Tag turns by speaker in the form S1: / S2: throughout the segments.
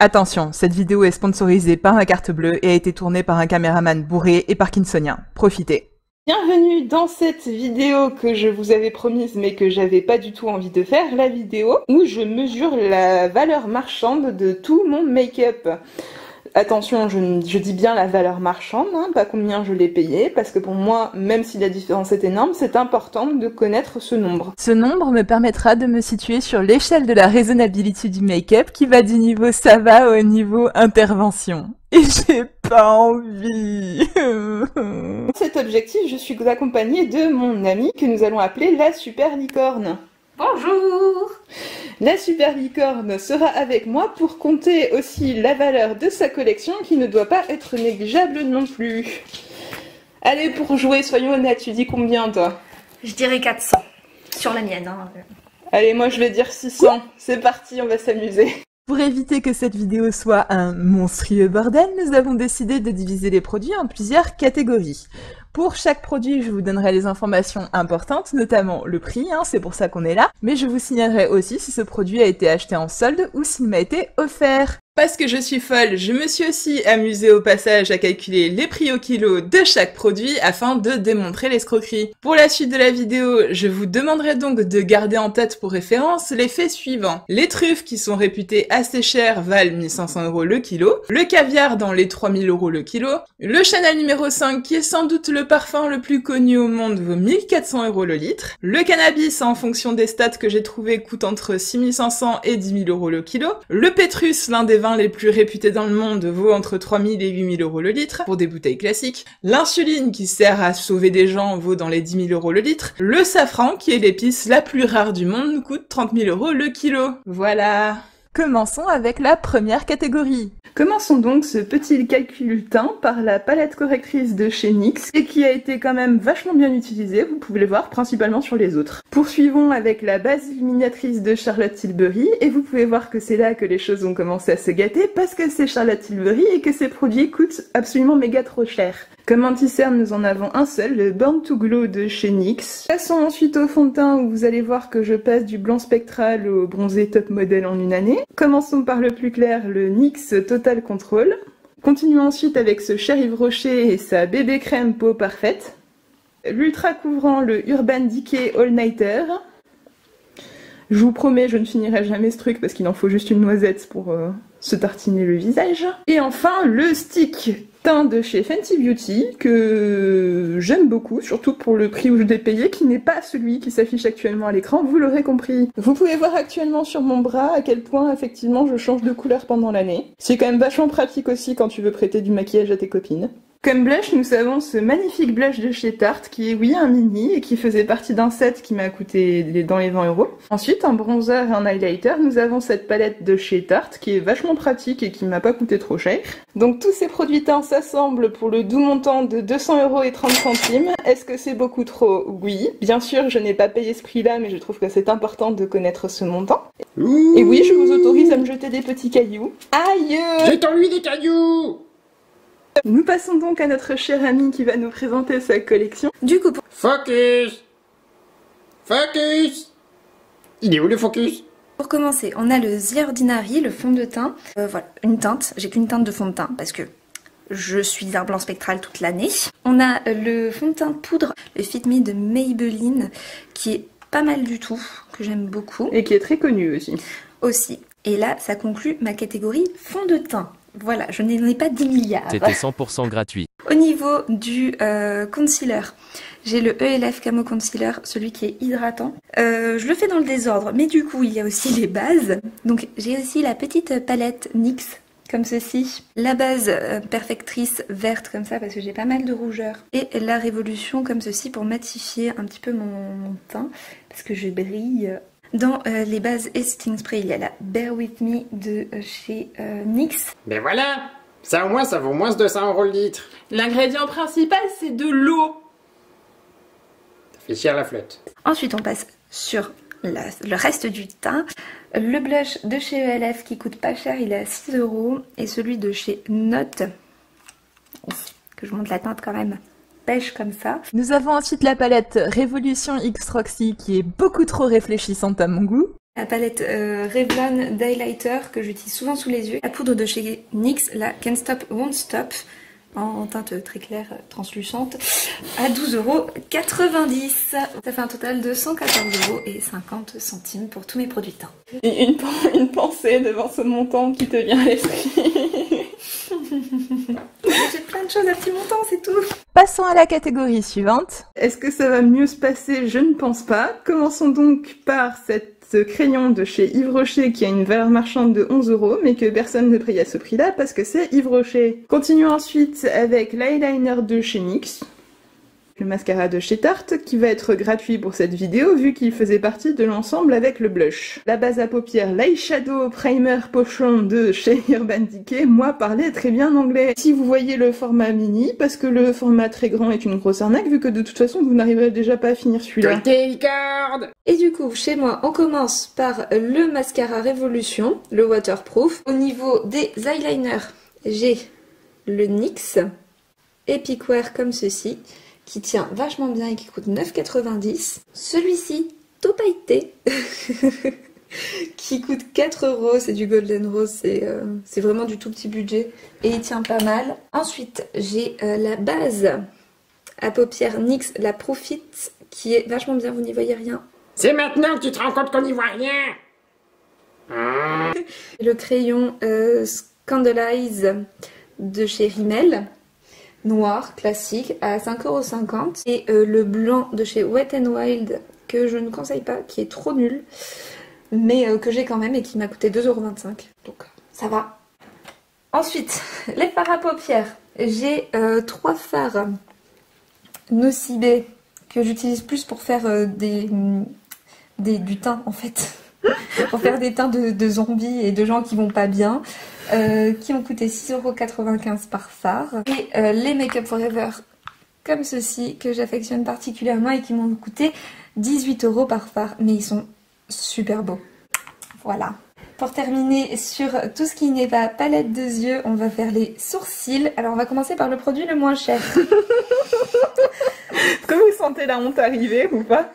S1: Attention, cette vidéo est sponsorisée par ma carte bleue et a été tournée par un caméraman bourré et parkinsonien. Profitez.
S2: Bienvenue dans cette vidéo que je vous avais promise mais que j'avais pas du tout envie de faire, la vidéo où je mesure la valeur marchande de tout mon make-up. Attention, je dis bien la valeur marchande, hein, pas combien je l'ai payé, parce que pour moi, même si la différence est énorme, c'est important de connaître ce nombre.
S1: Ce nombre me permettra de me situer sur l'échelle de la raisonnabilité du make-up qui va du niveau ça va au niveau intervention. Et j'ai pas envie.
S2: Pour cet objectif, je suis accompagnée de mon amie que nous allons appeler la super licorne.
S3: Bonjour!
S2: La super licorne sera avec moi pour compter aussi la valeur de sa collection qui ne doit pas être négligeable non plus. Allez, pour jouer, soyons honnêtes, tu dis combien toi?
S3: Je dirais 400 sur la mienne. Hein.
S2: Allez, moi je vais dire 600. C'est parti, on va s'amuser.
S1: Pour éviter que cette vidéo soit un monstrueux bordel, nous avons décidé de diviser les produits en plusieurs catégories. Pour chaque produit, je vous donnerai les informations importantes, notamment le prix, hein, c'est pour ça qu'on est là, mais je vous signalerai aussi si ce produit a été acheté en solde ou s'il m'a été offert. Parce que je suis folle, je me suis aussi amusée au passage à calculer les prix au kilo de chaque produit afin de démontrer l'escroquerie. Pour la suite de la vidéo, je vous demanderai donc de garder en tête pour référence les faits suivants. Les truffes qui sont réputées assez chères valent 1500 € le kilo, le caviar dans les 3000 € le kilo, le Chanel numéro 5 qui est sans doute le parfum le plus connu au monde vaut 1400 € le litre, le cannabis en fonction des stats que j'ai trouvé coûte entre 6500 et 10 000 € le kilo, le pétrus, l'un des vins les plus réputés dans le monde, vaut entre 3000 et 8000 € le litre, pour des bouteilles classiques. L'insuline, qui sert à sauver des gens, vaut dans les 10 000 € le litre. Le safran, qui est l'épice la plus rare du monde, coûte 30 000 € le kilo. Voilà. Commençons avec la première catégorie.
S2: Commençons donc ce petit calcul teint par la palette correctrice de chez NYX et qui a été quand même vachement bien utilisée, vous pouvez le voir principalement sur les autres. Poursuivons avec la base illuminatrice de Charlotte Tilbury et vous pouvez voir que c'est là que les choses ont commencé à se gâter parce que c'est Charlotte Tilbury et que ces produits coûtent absolument méga trop cher. Comme anti-cerne, nous en avons un seul, le Born to Glow de chez NYX. Passons ensuite au fond de teint où vous allez voir que je passe du blanc spectral au bronzé top model en une année. Commençons par le plus clair, le NYX Total Control. Continuons ensuite avec ce Cher Yves Rocher et sa bébé crème peau parfaite. L'ultra couvrant, le Urban Decay All Nighter. Je vous promets, je ne finirai jamais ce truc parce qu'il en faut juste une noisette pour se tartiner le visage. Et enfin, le stick teint de chez Fenty Beauty, que j'aime beaucoup, surtout pour le prix où je l'ai payé, qui n'est pas celui qui s'affiche actuellement à l'écran, vous l'aurez compris. Vous pouvez voir actuellement sur mon bras à quel point, effectivement, je change de couleur pendant l'année. C'est quand même vachement pratique aussi quand tu veux prêter du maquillage à tes copines. Comme blush, nous avons ce magnifique blush de chez Tarte, qui est oui un mini, et qui faisait partie d'un set qui m'a coûté dans les 20 €. Ensuite, un bronzer et un highlighter, nous avons cette palette de chez Tarte, qui est vachement pratique et qui m'a pas coûté trop cher. Donc tous ces produits teints s'assemblent pour le doux montant de 200,30 €. Est-ce que c'est beaucoup trop? Oui. Bien sûr, je n'ai pas payé ce prix-là, mais je trouve que c'est important de connaître ce montant. Et oui, je vous autorise à me jeter des petits cailloux. Aïe!
S4: Jette-en-lui des cailloux!
S2: Nous passons donc à notre cher ami qui va nous présenter sa collection.
S3: Du coup,
S4: Focus! Focus! Il est où le focus?
S3: pour commencer, on a le The Ordinary, le fond de teint. Voilà, une teinte. J'ai qu'une teinte de fond de teint parce que je suis un blanc spectral toute l'année. On a le fond de teint poudre, le Fit Me de Maybelline, qui est pas mal du tout, que j'aime beaucoup.
S2: Et qui est très connu aussi.
S3: Et là, ça conclut ma catégorie fond de teint. Voilà, je n'en ai pas 10 milliards.
S5: C'était 100% gratuit.
S3: Au niveau du concealer, j'ai le ELF Camo Concealer, celui qui est hydratant. Je le fais dans le désordre, mais du coup, il y a aussi les bases. Donc, j'ai aussi la petite palette NYX, comme ceci. La base perfectrice verte, comme ça, parce que j'ai pas mal de rougeur. Et la Révolution, comme ceci, pour matifier un petit peu mon teint, parce que je brille. Dans les bases et setting spray, il y a la Bear With Me de chez NYX.
S4: Mais voilà! Ça au moins, ça vaut moins de 200 € le litre.
S1: L'ingrédient principal, c'est de l'eau.
S4: Ça fait cher la flotte.
S3: Ensuite, on passe sur le reste du teint. Le blush de chez ELF qui coûte pas cher, il est à 6 €. Et celui de chez Note, que je montre la teinte quand même, pêche comme ça.
S1: Nous avons ensuite la palette Révolution X Roxy qui est beaucoup trop réfléchissante à mon goût.
S3: La palette Revlon d'highlighter que j'utilise souvent sous les yeux. La poudre de chez NYX, la Can't Stop Won't Stop, en teinte très claire, translucente, à 12,90 €. Ça fait un total de 114,50 € pour tous mes produits de teint.
S2: Une pensée devant ce montant qui te vient à l'esprit.
S3: J'ai plein de choses à petit montant, c'est tout.
S1: Passons à la catégorie suivante.
S2: Est-ce que ça va mieux se passer? Je ne pense pas. Commençons donc par ce crayon de chez Yves Rocher qui a une valeur marchande de 11 € mais que personne ne paye à ce prix-là parce que c'est Yves Rocher. Continuons ensuite avec l'eyeliner de chez NYX. Le mascara de chez Tarte qui va être gratuit pour cette vidéo vu qu'il faisait partie de l'ensemble avec le blush. La base à paupières l'eyeshadow primer pochon de chez Urban Decay, moi parlais très bien anglais. Si vous voyez le format mini, parce que le format très grand est une grosse arnaque vu que de toute façon vous n'arriverez déjà pas à finir celui-là.
S3: Et du coup, chez moi, on commence par le mascara Révolution, le waterproof. Au niveau des eyeliners, j'ai le NYX Epic Wear comme ceci, qui tient vachement bien et qui coûte 9,90 €. Celui-ci, tout pailleté, qui coûte 4 €, c'est du Golden Rose, c'est vraiment du tout petit budget et il tient pas mal. Ensuite, j'ai la base à paupières NYX, la Profit, qui est vachement bien, vous n'y voyez rien.
S4: C'est maintenant que tu te rends compte qu'on n'y voit rien.
S3: Le crayon Scandalize de chez Rimmel, noir, classique, à 5,50 €. Et le blanc de chez Wet n Wild, que je ne conseille pas, qui est trop nul, mais que j'ai quand même et qui m'a coûté 2,25 €. Donc ça va. Ensuite, les fards à paupières. J'ai 3 fards Nocibé que j'utilise plus pour faire du teint en fait. Pour faire des teints de zombies et de gens qui vont pas bien, qui ont coûté 6,95 € par fard. Et les Make Up Forever comme ceci, que j'affectionne particulièrement et qui m'ont coûté 18 € par fard, mais ils sont super beaux. Voilà. Pour terminer sur tout ce qui n'est pas palette de yeux, on va faire les sourcils. Alors on va commencer par le produit le moins cher.
S2: Est-ce que vous sentez la honte arriver ou pas?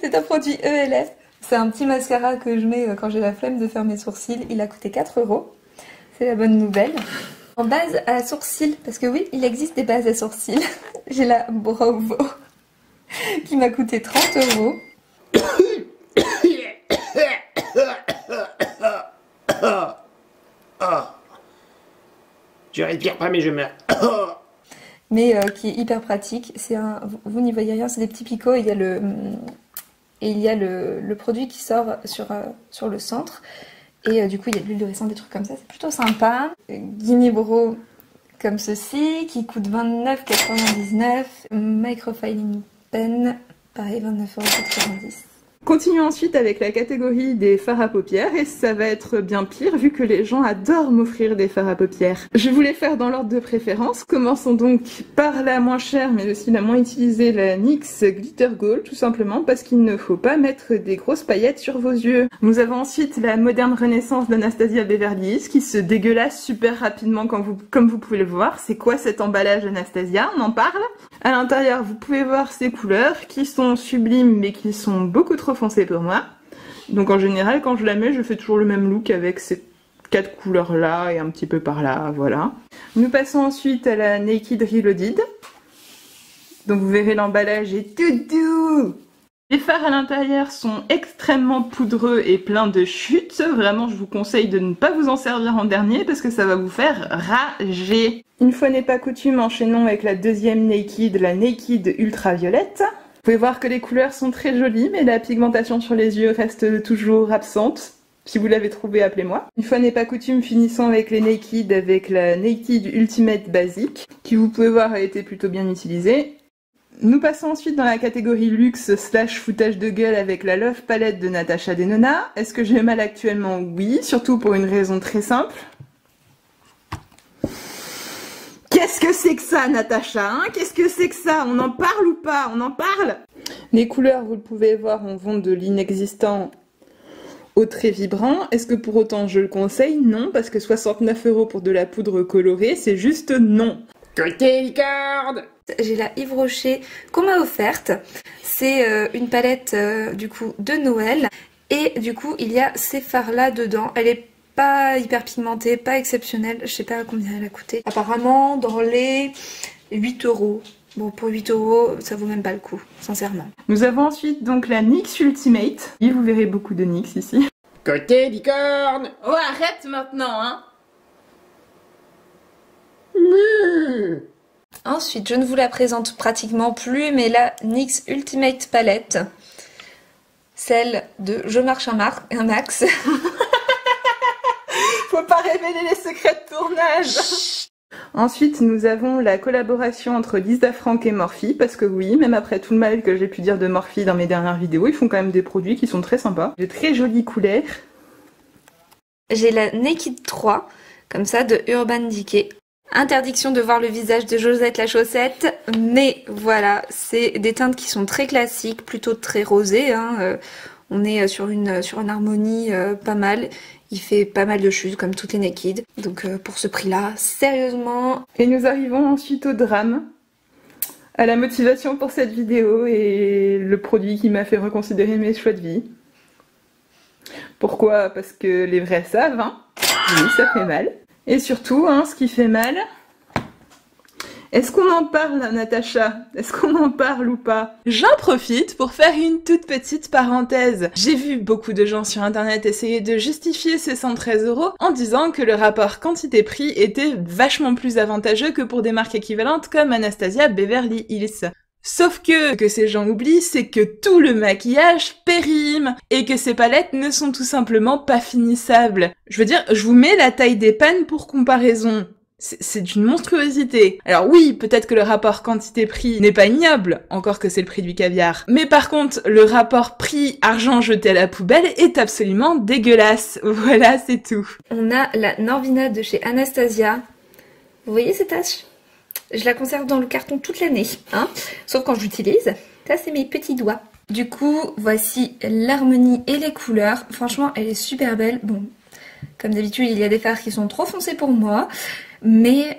S3: C'est un produit ELF. C'est un petit mascara que je mets quand j'ai la flemme de faire mes sourcils. Il a coûté 4 €. C'est la bonne nouvelle. En base à sourcils, parce que oui, il existe des bases à sourcils. J'ai la Brow qui m'a coûté 30 €.
S4: Je respire pas mais je meurs.
S3: Mais qui est hyper pratique. Vous n'y voyez rien, c'est des petits picots et il y a le produit qui sort sur le centre. Et du coup, il y a de l'huile de ricin, des trucs comme ça, c'est plutôt sympa. Gimme Brow comme ceci, qui coûte 29,99 €. Microfiling pen, pareil, 29,90 €.
S2: Continuons ensuite avec la catégorie des fards à paupières et ça va être bien pire vu que les gens adorent m'offrir des fards à paupières. Je voulais faire dans l'ordre de préférence. Commençons donc par la moins chère mais aussi la moins utilisée, la NYX Glitter Gold, tout simplement parce qu'il ne faut pas mettre des grosses paillettes sur vos yeux. Nous avons ensuite la moderne renaissance d'Anastasia Beverly Hills qui se dégueulasse super rapidement comme vous pouvez le voir. C'est quoi cet emballage Anastasia? On en parle? À l'intérieur, vous pouvez voir ces couleurs qui sont sublimes mais qui sont beaucoup trop foncées pour moi. Donc en général, quand je la mets, je fais toujours le même look avec ces 4 couleurs là et un petit peu par là, voilà. Nous passons ensuite à la Naked Reloaded. Donc vous verrez l'emballage est tout doux. Les fards à l'intérieur sont extrêmement poudreux et pleins de chutes. Vraiment, je vous conseille de ne pas vous en servir en dernier parce que ça va vous faire rager. Une fois n'est pas coutume, enchaînons avec la deuxième Naked, la Naked Ultraviolette. Vous pouvez voir que les couleurs sont très jolies, mais la pigmentation sur les yeux reste toujours absente. Si vous l'avez trouvé, appelez-moi. Une fois n'est pas coutume, finissons avec les Naked, avec la Naked Ultimate Basic, qui vous pouvez voir a été plutôt bien utilisée. Nous passons ensuite dans la catégorie luxe / foutage de gueule avec la Love Palette de Natasha Denona. Est-ce que j'ai mal actuellement? Oui, surtout pour une raison très simple. Qu'est-ce que c'est que ça, Natacha, hein? Qu'est-ce que c'est que ça? On en parle ou pas? On en parle? Les couleurs, vous le pouvez voir, on vont de l'inexistant au très vibrant. Est-ce que pour autant je le conseille? Non, parce que 69 € pour de la poudre colorée, c'est juste non.
S4: Côté licorne.
S3: J'ai la Yves Rocher qu'on m'a offerte. C'est une palette du coup de Noël Et du coup, il y a ces fards-là dedans. Elle est pas hyper pigmentée, pas exceptionnelle. Je sais pas combien elle a coûté. Apparemment, dans les 8 €. Bon, pour 8 €, ça vaut même pas le coup, sincèrement.
S2: Nous avons ensuite donc la NYX Ultimate. Et vous verrez beaucoup de NYX ici.
S4: Côté licorne.
S1: Oh, arrête maintenant, hein.
S3: Ensuite, je ne vous la présente pratiquement plus, mais la NYX Ultimate Palette. Celle de Je marche un max.
S1: Faut pas révéler les secrets de tournage.
S2: Ensuite, nous avons la collaboration entre Lisa Frank et Morphe, parce que oui, même après tout le mal que j'ai pu dire de Morphe dans mes dernières vidéos, ils font quand même des produits qui sont très sympas. De très jolies couleurs.
S3: J'ai la Naked 3, comme ça, de Urban Decay. Interdiction de voir le visage de Josette la chaussette, mais voilà, c'est des teintes qui sont très classiques, plutôt très rosées, hein. On est sur une harmonie pas mal. Il fait pas mal de chutes comme toutes les Naked. Donc pour ce prix-là, sérieusement.
S2: Et nous arrivons ensuite au drame, à la motivation pour cette vidéo et le produit qui m'a fait reconsidérer mes choix de vie. Pourquoi? Parce que les vrais savent, hein. Oui, ça fait mal. Et surtout, hein, ce qui fait mal... Est-ce qu'on en parle, Natacha? Est-ce qu'on en parle ou pas?
S1: J'en profite pour faire une toute petite parenthèse. J'ai vu beaucoup de gens sur internet essayer de justifier ces 113 € en disant que le rapport quantité-prix était vachement plus avantageux que pour des marques équivalentes comme Anastasia Beverly Hills. Sauf que ces gens oublient, c'est que tout le maquillage périme et que ces palettes ne sont tout simplement pas finissables. Je veux dire, je vous mets la taille des pannes pour comparaison. C'est d'une monstruosité. Alors oui, peut-être que le rapport quantité-prix n'est pas ignoble, encore que c'est le prix du caviar. Mais par contre, le rapport prix-argent jeté à la poubelle est absolument dégueulasse. Voilà, c'est tout.
S3: On a la Norvina de chez Anastasia. Vous voyez cette tache? Je la conserve dans le carton toute l'année, hein, sauf quand je l'utilise. Ça, c'est mes petits doigts. Du coup, voici l'harmonie et les couleurs. Franchement, elle est super belle. Bon, comme d'habitude, il y a des fards qui sont trop foncés pour moi. Mais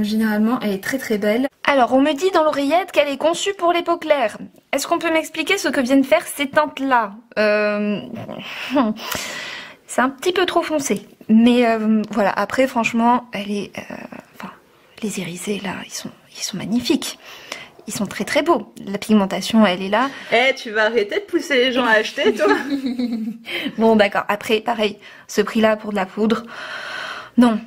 S3: généralement, elle est très très belle. Alors, on me dit dans l'oreillette qu'elle est conçue pour les peaux claires. Est-ce qu'on peut m'expliquer ce que viennent faire ces teintes-là? C'est un petit peu trop foncé. Mais voilà, après, franchement, elle est... Enfin, les irisés, là, ils sont magnifiques. Ils sont très très beaux. La pigmentation, elle est là.
S2: Eh, tu vas arrêter de pousser les gens à acheter, toi?
S3: Bon, d'accord. Après, pareil, ce prix-là pour de la poudre... Non.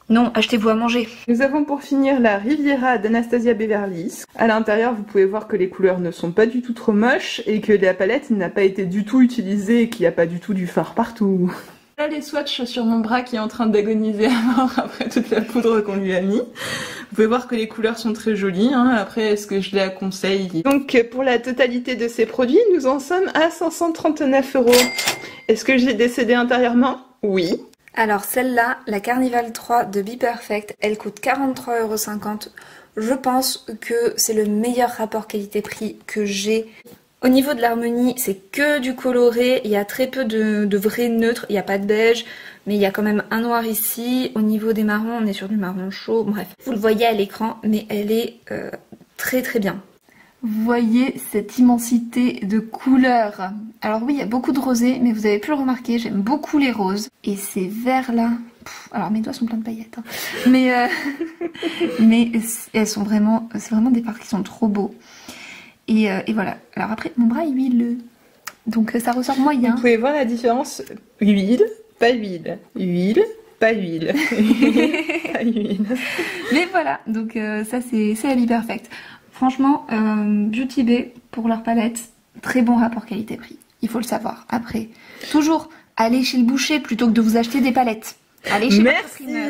S3: Non, achetez-vous à manger.
S2: Nous avons pour finir la Riviera d'Anastasia Beverly Hills. À l'intérieur, vous pouvez voir que les couleurs ne sont pas du tout trop moches et que la palette n'a pas été du tout utilisée et qu'il n'y a pas du tout du fard partout.
S1: Là, les swatchs sur mon bras qui est en train d'agoniser à mort après toute la poudre qu'on lui a mis. Vous pouvez voir que les couleurs sont très jolies, hein. Après, est-ce que je les conseille?
S2: Donc, pour la totalité de ces produits, nous en sommes à 539 €. Est-ce que j'ai décédé intérieurement? Oui.
S3: Alors celle-là, la Carnival 3 de Be Perfect, elle coûte 43,50 €. Je pense que c'est le meilleur rapport qualité-prix que j'ai. Au niveau de l'harmonie, c'est que du coloré, il y a très peu de vrais neutres, il n'y a pas de beige, mais il y a quand même un noir ici. Au niveau des marrons, on est sur du marron chaud, bref. Vous le voyez à l'écran, mais elle est très très bien. Vous voyez cette immensité de couleurs. Alors oui, il y a beaucoup de rosé, mais vous avez pu le remarquer, j'aime beaucoup les roses. Et ces verts-là, alors mes doigts sont pleins de paillettes, hein. Mais elles sont vraiment, c'est vraiment des fards qui sont trop beaux. Et voilà. Alors après, mon bras est huileux, donc ça ressort moyen.
S2: Vous pouvez voir la différence, huile, pas huile, huile, pas huile, pas huile.
S3: Mais voilà, donc ça c'est la Be Perfect. Franchement, Beauty Bay, pour leur palette, très bon rapport qualité-prix. Il faut le savoir. Après, toujours, allez chez le boucher plutôt que de vous acheter des palettes. Allez chez votre primeur.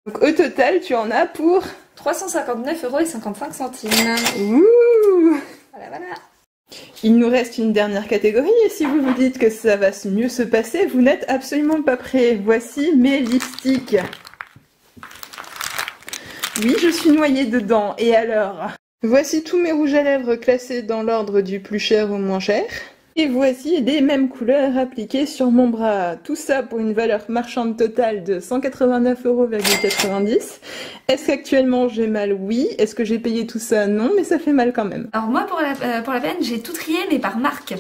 S2: Donc au total, tu en as pour
S3: 359,55 €.
S2: Ouh.
S3: Voilà.
S2: Il nous reste une dernière catégorie et si vous vous dites que ça va mieux se passer, vous n'êtes absolument pas prêts. Voici mes lipsticks. Oui, je suis noyée dedans. Et alors? Voici tous mes rouges à lèvres classés dans l'ordre du plus cher au moins cher. Et voici les mêmes couleurs appliquées sur mon bras. Tout ça pour une valeur marchande totale de 189,90 €. Est-ce qu'actuellement j'ai mal? Oui. Est-ce que j'ai payé tout ça? Non, mais ça fait mal quand même.
S3: Alors moi, pour la peine, j'ai tout trié, mais par marque.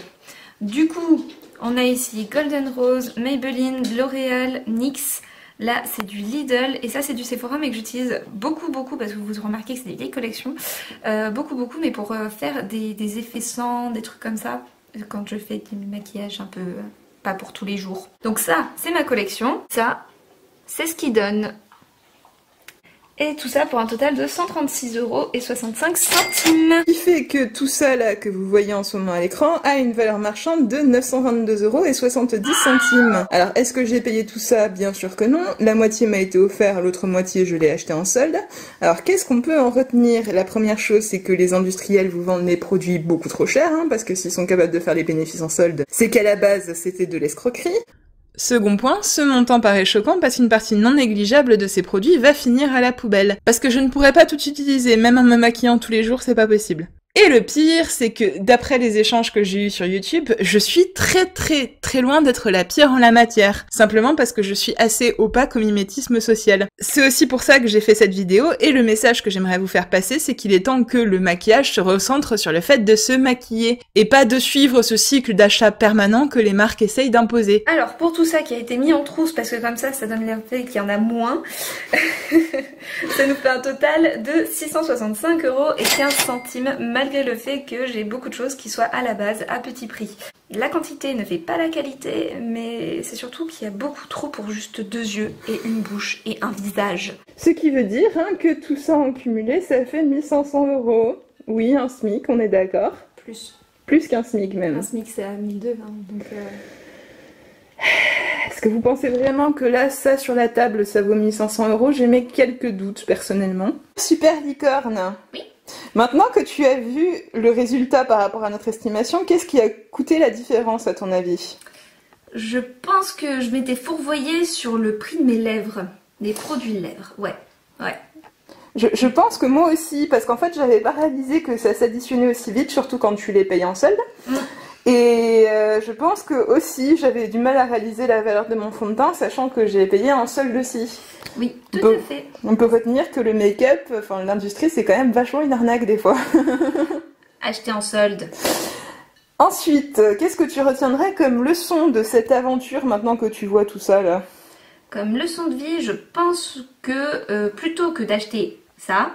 S3: Du coup, On a ici Golden Rose, Maybelline, L'Oréal, NYX. Là, c'est du Lidl et ça, c'est du Sephora, mais que j'utilise beaucoup parce que vous remarquez que c'est des vieilles collections. Beaucoup, mais pour faire des effets sans, des trucs comme ça, quand je fais du maquillage un peu pas pour tous les jours. Donc ça, c'est ma collection. Ça, c'est ce qui donne. Et tout ça pour un total de 136,65 €.
S2: Ce qui fait que tout ça là que vous voyez en ce moment à l'écran a une valeur marchande de 922,70 €. Alors est-ce que j'ai payé tout ça? Bien sûr que non. La moitié m'a été offerte, l'autre moitié je l'ai acheté en solde. Alors qu'est-ce qu'on peut en retenir? La première chose, c'est que les industriels vous vendent les produits beaucoup trop chers, parce que s'ils sont capables de faire les bénéfices en solde, c'est qu'à la base c'était de l'escroquerie.
S1: Second point, ce montant paraît choquant parce qu'une partie non négligeable de ces produits va finir à la poubelle. Parce que je ne pourrais pas tout utiliser, même en me maquillant tous les jours, c'est pas possible. Et le pire, c'est que d'après les échanges que j'ai eus sur YouTube, je suis très loin d'être la pire en la matière. Simplement parce que je suis assez opaque au mimétisme social. C'est aussi pour ça que j'ai fait cette vidéo, et le message que j'aimerais vous faire passer, c'est qu'il est temps que le maquillage se recentre sur le fait de se maquiller, et pas de suivre ce cycle d'achat permanent que les marques essayent d'imposer.
S3: Alors, pour tout ça qui a été mis en trousse, parce que comme ça donne l'effet qu'il y en a moins, ça nous fait un total de 665,15 €, malgré le fait que j'ai beaucoup de choses qui soient à la base à petit prix. La quantité ne fait pas la qualité, mais c'est surtout qu'il y a beaucoup trop pour juste 2 yeux et une bouche et un visage.
S2: Ce qui veut dire que tout ça en cumulé, ça fait 1500 €. Oui, un SMIC, on est d'accord. Plus qu'un SMIC même.
S3: Un SMIC c'est à 1200, donc...
S2: Est-ce que vous pensez vraiment que là, ça sur la table, ça vaut 1500 €? J'ai mes quelques doutes personnellement. Super licorne.
S3: Oui.
S2: Maintenant que tu as vu le résultat par rapport à notre estimation, qu'est-ce qui a coûté la différence à ton avis?
S3: Je pense que je m'étais fourvoyée sur le prix de mes lèvres, des produits de lèvres, ouais.
S2: Je pense que moi aussi, parce qu'en fait j'avais pas réalisé que ça s'additionnait aussi vite, surtout quand tu les payes en solde. Et je pense que aussi j'avais du mal à réaliser la valeur de mon fond de teint, sachant que j'ai payé en solde aussi.
S3: Oui, tout à fait.
S2: On peut retenir que le make-up, enfin l'industrie, c'est quand même vachement une arnaque des fois.
S3: Acheter en solde.
S2: Ensuite, qu'est-ce que tu retiendrais comme leçon de cette aventure maintenant que tu vois tout ça là?
S3: Comme leçon de vie, je pense que plutôt que d'acheter ça,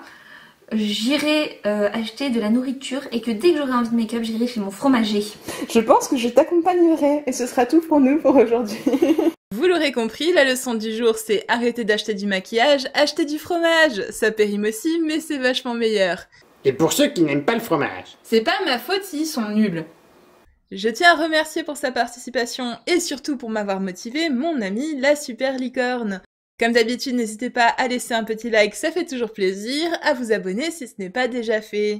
S3: j'irai acheter de la nourriture et que dès que j'aurai envie de make-up, j'irai chez mon fromager.
S2: Je pense que je t'accompagnerai et ce sera tout pour nous pour aujourd'hui.
S1: Vous l'aurez compris, la leçon du jour c'est arrêter d'acheter du maquillage, acheter du fromage. Ça périme aussi, mais c'est vachement meilleur.
S4: Et pour ceux qui n'aiment pas le fromage.
S1: C'est pas ma faute s'ils sont nuls. Je tiens à remercier pour sa participation et surtout pour m'avoir motivé mon amie la super licorne. Comme d'habitude, n'hésitez pas à laisser un petit like, ça fait toujours plaisir, à vous abonner si ce n'est pas déjà fait.